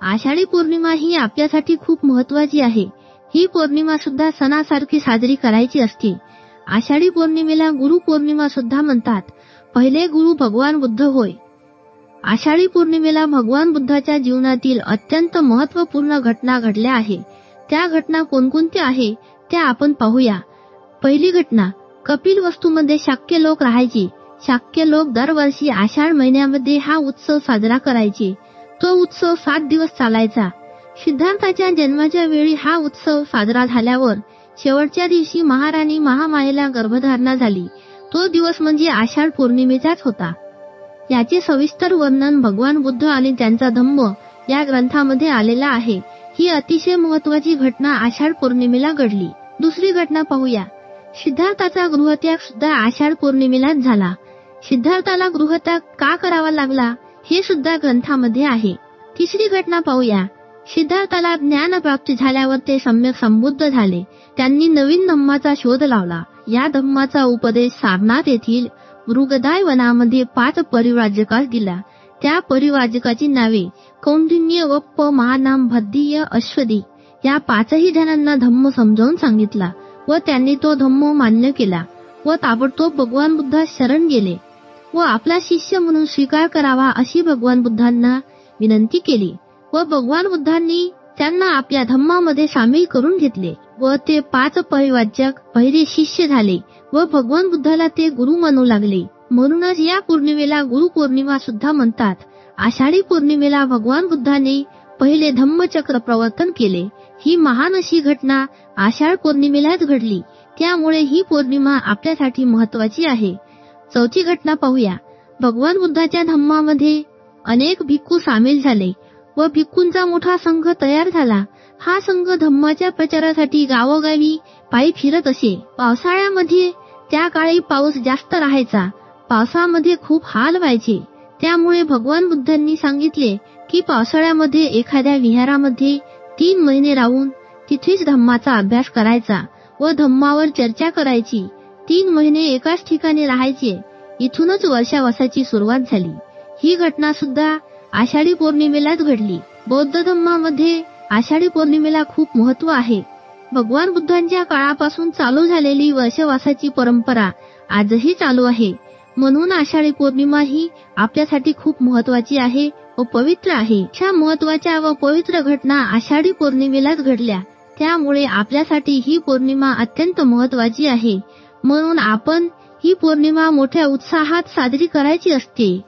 आषाढी पौर्णिमा ही आपल्यासाठी खूप महत्वाची आहे. ही पौर्णिमा सुद्धा सणासारखी साजरी करायची असते. आषाढी पौर्णिमेला गुरु पौर्णिमा सुद्धा म्हणतात. पहिले गुरु भगवान बुद्ध होय. आषाढी पौर्णिमेला भगवान बुद्धाच्या जीवनातील अत्यंत महत्त्वपूर्ण घटना घडल्या आहे. त्या घटना कोणकोणत्या आहे त्या आपण पाहूया. पहिली घटना, कपिलवस्तूमध्ये शाक्य लोक राहायचे. शाक्य लोक दरवर्षी आषाढ महिन्यामध्ये हा उत्सव साजरा करायचे. तो उत्सव 7 दिवस चालायचा. सिद्धार्थाच्या जन्माच्या वेळी हा उत्सव साजरा झाल्यावर शेवटच्या दिवशी महाराणी महामायेला गर्भधारणा झाली. तो दिवस म्हणजे आषाढ पौर्णिमेचाच होता. याचे सविस्तर वर्णन भगवान बुद्ध आणि त्यांचा धम्म या ग्रंथामध्ये आलेला आहे. ही अतिशय महत्वाची घटना आषाढ पौर्णिमेला घडली. दुसरी घटना पाहूया. सिद्धार्थाचा गृहत्याग सुद्धा आषाढ पौर्णिमेलाच झाला. सिद्धार्थाला गृहत्याग का करावा लागला हे सुद्धा ग्रंथामध्ये आहे. तिसरी घटना पाहूया. सिद्धार्थाला ज्ञान प्राप्ती झाल्यावर ते सम्यक संबुद्ध झाले. त्यांनी नवीन धम्माचा शोध लावला. या धम्माचा उपदेश सारनाथ येथील मृगदाय वनामध्ये 5 परिव्राजकास दिला. त्या परिव्राजकाची नावे कौंडिन्य, वप्प, महानाम, भद्दीय, अश्वदी या 5ही जणांना धम्म समजावून सांगितला व त्यांनी तो धम्म मान्य केला व ताबडतोब भगवान बुद्धास शरण गेले व आपला शिष्य म्हणून स्वीकार करावा अशी भगवान बुद्धांना विनंती केली व भगवान बुद्धांनी त्यांना आपल्या धम्मामध्ये सामील करून घेतले व ते 5 परिव्राजक पहिले शिष्य झाले व भगवान बुद्धाला ते गुरु मानू लागले. म्हणूनच या पौर्णिमेला गुरु पौर्णिमा सुद्धा म्हणतात. आषाढी पौर्णिमेला भगवान बुद्धाने पहिले धम्मचक्र प्रवर्तन केले. ही महान अशी घटना आषाढ पौर्णिमेलाच घडली. त्यामुळे ही पौर्णिमा आपल्यासाठी महत्वाची आहे. चौथी घटना पाहूया. भगवान बुद्धाच्या धम्मामध्ये अनेक भिक्खू सामील झाले व भिक्खूंचा मोठा संघ तयार झाला. हा संघ धम्माच्या प्रचारासाठी गावोगावी पायी फिरत असे. पावसाळ्यामध्ये त्या काळी पाऊस जास्त राहायचा. पावसामध्ये खूप हाल व्हायचे. त्यामुळे भगवान बुद्धांनी सांगितले की पावसाळ्यामध्ये एखाद्या विहारामध्ये 3 महिने राहून तिथेच धम्माचा अभ्यास करायचा व धम्मावर चर्चा करायची. 3 महिने एकाच ठिकाणी राहायचे. इथूनच वर्षावासाची सुरुवात झाली. ही घटना सुद्धा आषाढी पौर्णिमेलाच घडली. बौद्ध धम्मामध्ये आषाढी पौर्णिमेला खूप महत्त्व आहे. भगवान बुद्धांच्या काळापासून चालू झालेली वर्षवासाची परंपरा आजही चालू आहे. म्हणून आषाढी पौर्णिमा ही आपल्यासाठी खूप महत्वाची आहे व पवित्र आहे. अशा महत्वाच्या व पवित्र घटना आषाढी पौर्णिमेलाच घडल्या. त्यामुळे आपल्यासाठी ही पौर्णिमा अत्यंत महत्वाची आहे. म्हणून आपण ही पौर्णिमा मोठ्या उत्साहात साजरी करायची असते.